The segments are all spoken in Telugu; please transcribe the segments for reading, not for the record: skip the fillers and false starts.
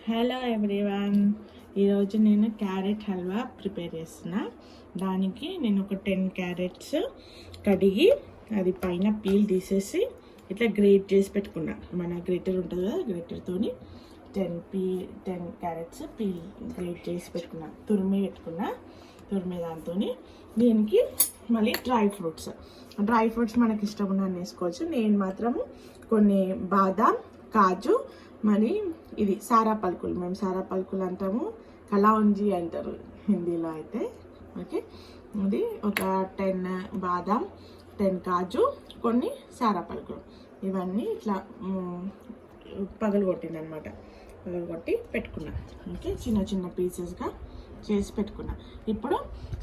హలో ఎవ్రీవన్, ఈరోజు నేను క్యారెట్ హల్వా ప్రిపేర్ చేస్తున్నా. దానికి నేను ఒక 10 క్యారెట్స్ కడిగి అది పైన పీల్ తీసేసి ఇట్లా గ్రేట్ చేసి పెట్టుకున్నా. మన గ్రేటర్ ఉంటుంది కదా, గ్రేటర్తో 10 క్యారెట్స్ పీల్ గ్రేట్ చేసి పెట్టుకున్నా, తురిమే దాంతో దీనికి మళ్ళీ డ్రై ఫ్రూట్స్ మనకి ఇష్టం ఉన్నది వేసుకోవచ్చు. నేను మాత్రము కొన్ని బాదాం, కాజు, మరి ఇది సారా పలుకులు, మేము సారా పలుకులు అంటాము, కలాంజీ అంటారు హిందీలో అయితే. ఓకే, ఇది ఒక 10 బాదాం, 10 కాజు, కొన్ని సారా పలుకులు, ఇవన్నీ ఇట్లా పగలగొట్టి పెట్టుకున్నా. ఓకే, చిన్న చిన్న పీసెస్గా చేసి పెట్టుకున్నా. ఇప్పుడు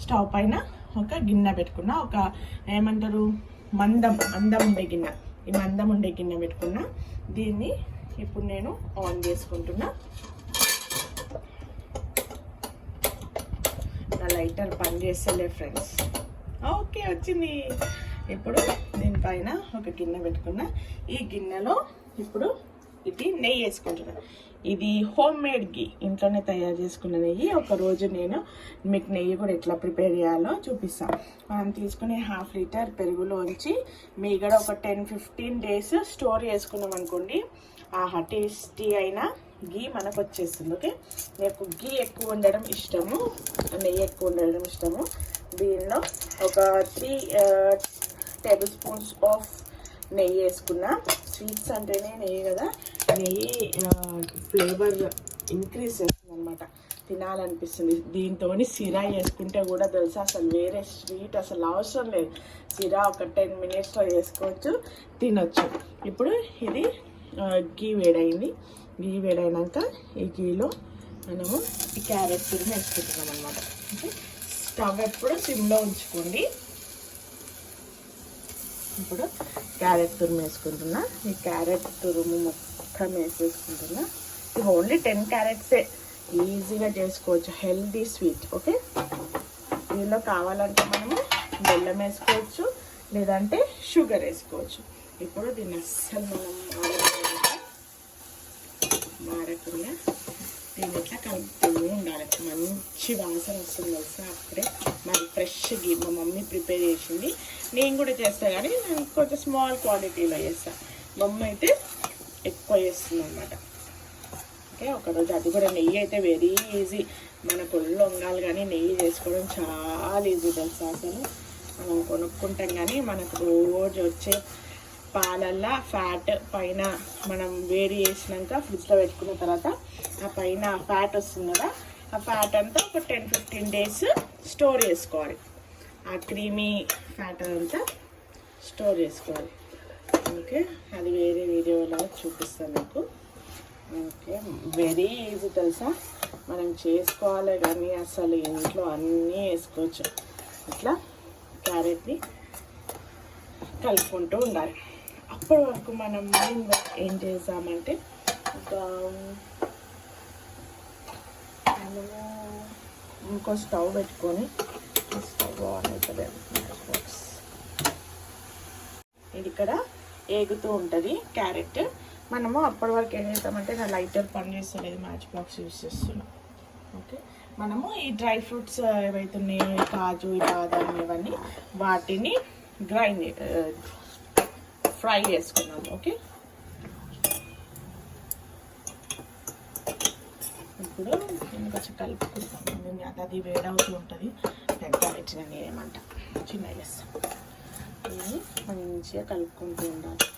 స్టవ్ పైన ఒక గిన్నె పెట్టుకున్నా, ఒక ఏమంటారు మందం ఉండే గిన్నె, ఈ మందం ఉండే గిన్నె పెట్టుకున్నా. దీన్ని ఇప్పుడు నేను ఆన్ చేసుకుంటున్నా. నా లైటర్ పని చేస్తలే ఫ్రెండ్స్. ఓకే, వచ్చింది. ఇప్పుడు దీనిపైన ఒక గిన్నె పెట్టుకున్నా. ఈ గిన్నెలో ఇప్పుడు ఇది నెయ్యి వేసుకుంటున్నా. ఇది హోమ్ మేడ్ గీ, ఇంట్లోనే తయారు చేసుకున్న నెయ్యి. ఒకరోజు నేను మీకు నెయ్యి కూడా ఎట్లా ప్రిపేర్ చేయాలో చూపిస్తాను. మనం తీసుకునే 1/2 లీటర్ పెరుగులోంచి మీగడ ఒక 10-15 డేస్ స్టోర్ చేసుకున్నాం అనుకోండి, టేస్టీ అయిన గీ మనకు వచ్చేస్తుంది. ఓకే, నాకు గీ ఎక్కువ ఉండడం ఇష్టము, నెయ్యి ఎక్కువ ఉండడం ఇష్టము. దీనిలో ఒక 3 టేబుల్ స్పూన్స్ ఆఫ్ నెయ్యి వేసుకున్నా. స్వీట్స్ అంటేనే నెయ్యి కదా, నెయ్యి ఫ్లేవర్ ఇంక్రీజ్ చేస్తుంది అనమాట, తినాలనిపిస్తుంది. దీంతో సిరా వేసుకుంటే కూడా తెలుసా, అసలు వేరే స్వీట్ అసలు అవసరం లేదు. సిరా ఒక 10 మినిట్స్లో వేసుకోవచ్చు, తినొచ్చు. ఇప్పుడు ఇది గీ వేడైంది. గీ వేడైనాక ఈ గీలో మనము ఈ క్యారెట్ తురుము వేసుకుంటున్నాం అనమాట. ఓకే, స్టవ్ ఎప్పుడు సిమ్లో ఉంచుకోండి. ఇప్పుడు క్యారెట్ తురుము వేసుకుంటున్నా. ఈ క్యారెట్ తురుము మొత్తం వేసేసుకుంటున్నా. ఇది ఓన్లీ 10 క్యారెట్సే, ఈజీగా చేసుకోవచ్చు, హెల్దీ స్వీట్. ఓకే, దీనిలో కావాలంటే మనము బెల్లం వేసుకోవచ్చు, లేదంటే షుగర్ వేసుకోవచ్చు. ఇప్పుడు దీన్ని అస్సలు మనం మారకుండా దీన్ని ఇట్లా కలుపుతూ ఉండాలి. మంచి వాసన వస్తుంది తెలుసా, అప్పుడే మరి ఫ్రెష్ గీ మా మమ్మీ ప్రిపేర్ చేసింది. నేను కూడా చేస్తాను, కానీ నేను కొంచెం స్మాల్ క్వాంటిటీలో చేస్తాను. మమ్మీ అయితే ఎక్కువ చేస్తుంది అనమాట. ఓకే, ఒకరోజు అది కూడా నెయ్యి అయితే వెరీ ఈజీ. మనకు ఒళ్ళు వంగాలి కానీ నెయ్యి చేసుకోవడం చాలా ఈజీ తెలుసా. అసలు మనం కొనుక్కుంటాం కానీ మనకు రోజు వచ్చే పాలల్లో ఫ్యాట్ పైన మనం వేడి చేసినాక ఫ్రిడ్జ్లో పెట్టుకున్న తర్వాత ఆ పైన ఫ్యాట్ వస్తుంది కదా, ఆ ఫ్యాట్ అంతా ఒక 10-15 డేస్ స్టోర్ చేసుకోవాలి. ఆ క్రీమీ ఫ్యాట్ అంతా స్టోర్ చేసుకోవాలి. ఓకే, అది వేరే వీడియోలో చూపిస్తాను మీకు. ఓకే, వెరీ ఈజీ తెలుసా, మనం చేసుకోవాలి కానీ అసలు ఇంట్లో అన్నీ వేసుకోవచ్చు. ఇట్లా క్యారెట్ని కలుపుకుంటూ ఉండాలి. అప్పటి వరకు మనం ఏం చేసామంటే మనము ఇంకో స్టవ్ పెట్టుకొని, స్టవ్ ఆన్ అవుతుంది, ఇది ఇక్కడ ఏగుతూ ఉంటుంది క్యారెట్. మనము అప్పటి వరకు ఏం చేస్తామంటే, నా లైటర్ పని చేస్తలేదు, మ్యాచ్ బాక్స్ యూస్ చేస్తున్నాం. ఓకే, మనము ఈ డ్రై ఫ్రూట్స్ ఏవైతే ఉన్నాయో, కాజు, బాదాం, ఇవన్నీ వాటిని ఫ్రై చేసుకున్నాము. ఓకే, ఇప్పుడు నేను కొంచెం కలుపుకుంటాను. అది వేడవుతూ ఉంటుంది. పెద్ద ఇచ్చిన ఏమంట చిన్న వేస్తాను. ఇది మంచిగా కలుపుకుంటూ ఉండాలి.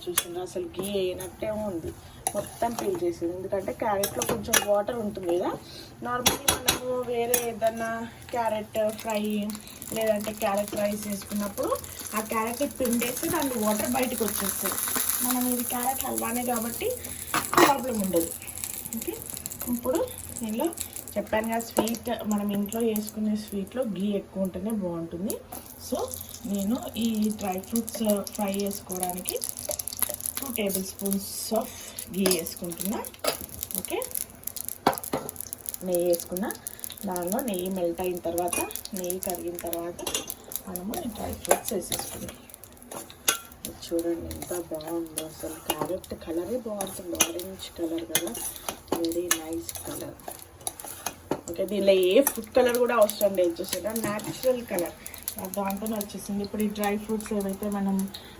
చూసిండ్రా, అసలు గీ అయినట్టే ఉంది, మొత్తం పీల్ చేసేది. ఎందుకంటే క్యారెట్లో కొంచెం వాటర్ ఉంటుంది కదా. నార్మల్లీ మనము వేరే ఏదన్నా క్యారెట్ ఫ్రై లేదంటే క్యారెట్ రైస్ వేసుకున్నప్పుడు ఆ క్యారెట్ పిండేసి దాని వాటర్ బయటకు వచ్చేస్తుంది. మనం ఇది క్యారెట్ హల్వానే కాబట్టి ప్రాబ్లం ఉండదు. ఓకే, ఇప్పుడు దీనిలో చెప్పాను కదా, స్వీట్ మనం ఇంట్లో చేసుకునే స్వీట్లో గీ ఎక్కువ ఉంటేనే బాగుంటుంది. సో నేను ఈ డ్రై ఫ్రూట్స్ ఫ్రై చేసుకోవడానికి 2 టేబుల్ స్పూన్స్ ఆఫ్ గీ వేసుకుంటున్నా. ఓకే, నెయ్యి వేసుకున్నా. దానిలో నెయ్యి మెల్ట్ అయిన తర్వాత, నెయ్యి కరిగిన తర్వాత మనము ఈ డ్రై ఫ్రూట్స్ వేసేసుకున్నాం. చూడండి ఎంత బాగుందో, అసలు క్యారెట్ కలరే బాగుంటుంది, ఆరెంజ్ ఆరెంజ్ కలర్ కదా, వెరీ నైస్ కలర్. ఓకే, దీనిలో ఏ ఫుడ్ కలర్ కూడా అవసరం లేదు, చూసారా న్యాచురల్ కలర్ దాంట్లోనే వచ్చేసింది. ఇప్పుడు ఈ డ్రై ఫ్రూట్స్ ఏవైతే మనం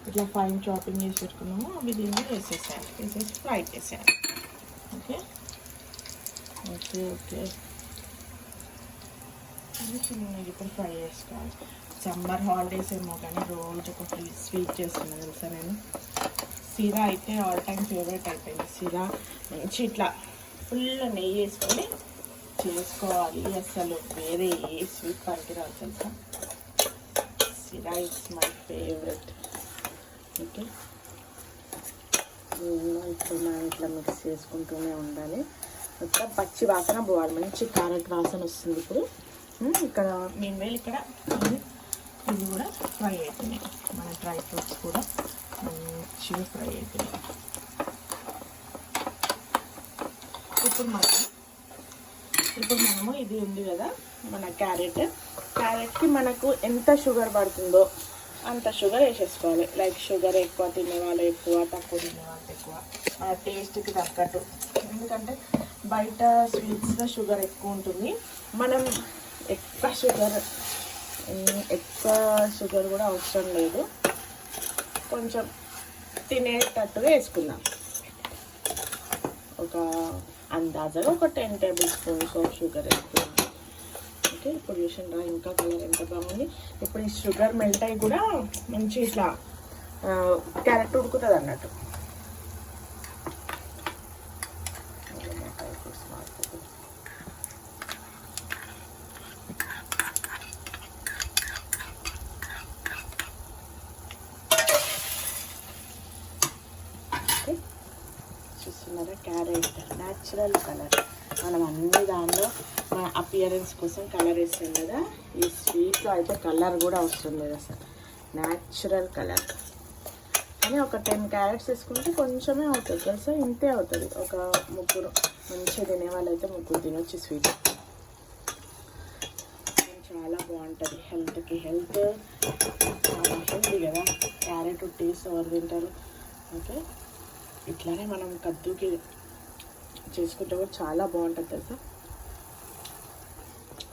ఇట్లా ఫైన్ చాపింగ్ చేసి పెట్టుకున్నామో అవి దీన్ని వేసేసి ఫ్రై చేసేయాలి. ఓకే ఓకే ఓకే చిన్నగా ఇప్పుడు ఫ్రై చేసుకోవాలి. సమ్మర్ హాలిడేస్ ఏమో కానీ రోజు ఒకటి స్వీట్ చేస్తున్నాను తెలుసా నేను. సిరా అయితే ఆల్ టైమ్ ఫేవరెట్ అయిపోయింది. సిరా మంచి ఇట్లా ఫుల్ నెయ్యి వేసుకొని చేసుకోవాలి, అసలు వేరే ఏ స్వీట్ పనికిరాదు తెలుసా. సిరా ఇట్స్ మై ఫేవరెట్. ఓకే, ఇప్పుడు మనం ఇట్లా మిక్స్ చేసుకుంటూనే ఉండాలి. మొత్తం పచ్చి వాసన పోవాలి, మంచి క్యారెట్ వాసన వస్తుంది. ఇప్పుడు ఇక్కడ మేము ఇక్కడ ఇది కూడా ఫ్రై అవుతున్నాయి, మన డ్రై ఫ్రూట్స్ కూడా మంచిగా ఫ్రై అవుతున్నాయి. ఇప్పుడు మనము ఇది ఉంది కదా మన క్యారెట్కి మనకు ఎంత షుగర్ పడుతుందో అంత షుగర్ వేసేసుకోవాలి. లైక్ షుగర్ ఎక్కువ తినేవాళ్ళు ఎక్కువ, తక్కువ తినేవాళ్ళు ఎక్కువ, మన టేస్ట్కి తగ్గట్టు. ఎందుకంటే బయట స్వీట్స్లో షుగర్ ఎక్కువ ఉంటుంది, మనం ఎక్కువ షుగర్ కూడా అవసరం లేదు, కొంచెం తినేటట్టుగా వేసుకుందాం. ఒక అందాజగా ఒక 10 టేబుల్ స్పూన్స్ ఆఫ్ షుగర్ వేసుకుందాం. ఓకే, ఇప్పుడు చూసిండ్రా ఇంకా కలర్ ఎంత బాగుంది. ఇప్పుడు ఈ షుగర్ మెల్ట్ అయ్యి కూడా మంచి ఇట్లా క్యారెట్ ఉడుకుతుంది అన్నట్టు. చూస్తున్నారా క్యారెట్ న్యాచురల్ కలర్. మనం అన్ని దానిలో మన అపియరెన్స్ కోసం కలర్ వేస్తాం కదా, ఈ స్వీట్లో అయితే కలర్ కూడా అవసరం లేదు అసలు, న్యాచురల్ కలర్. కానీ ఒక 10 క్యారెట్స్ వేసుకుంటే కొంచెమే అవుతుంది తెలుసా, ఇంతే అవుతుంది. ఒక 3 మంచిగా తినే వాళ్ళైతే 3 తినొచ్చు స్వీట్. చాలా బాగుంటుంది హెల్త్కి, హెల్తీ కదా క్యారెట్ టేస్ట్ ఎవరు తింటారు. ఓకే, ఇట్లానే మనం కద్దుకి చేసుకుంటే కూడా చాలా బాగుంటుంది తెలుసా,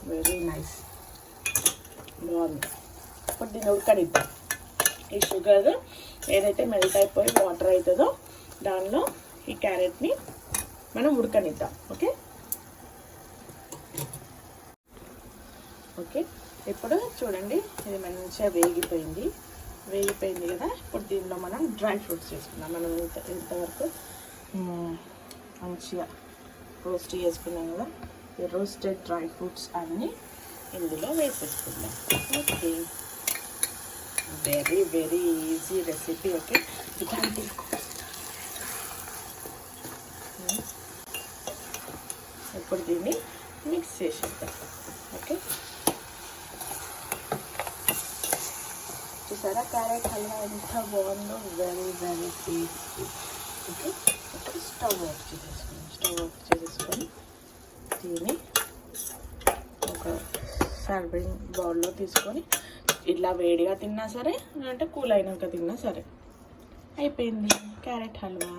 వెరీ నైస్, బాగుంది. ఇప్పుడు దీన్ని ఉడకనిద్దాం. ఈ షుగర్ ఏదైతే మెల్ట్ అయిపోయి వాటర్ అవుతుందో దానిలో ఈ క్యారెట్ని మనం ఉడకనిద్దాం. ఓకే ఓకే ఇప్పుడు చూడండి ఇది మంచిగా వేగిపోయింది కదా. ఇప్పుడు దీనిలో మనం డ్రై ఫ్రూట్స్ వేసుకున్నాం. మనం ఇంతవరకు మంచిగా రోస్ట్ చేసుకున్నాం కదా, ఈ రోస్టెడ్ డ్రై ఫ్రూట్స్ అన్నీ ఇందులో వేసేసుకుందాం. Okay, very very easy recipe. Okay, ఇలాంటి ఇప్పుడు దీన్ని మిక్స్ చేసేద్దాం. ఓకే, చూసారా క్యారెట్ హల్వా ఎంత బాగుందో, వెరీ వెరీ టేస్టీ. ఓకే, ఇప్పుడు స్టవ్ ఆఫ్ చేసేసుకొని దీన్ని ఒక సర్వింగ్ బౌల్లో తీసుకొని ఇట్లా వేడిగా తిన్నా సరే అంటే కూల్ అయినాక తిన్నా సరే అయిపోయింది క్యారెట్ హల్వా.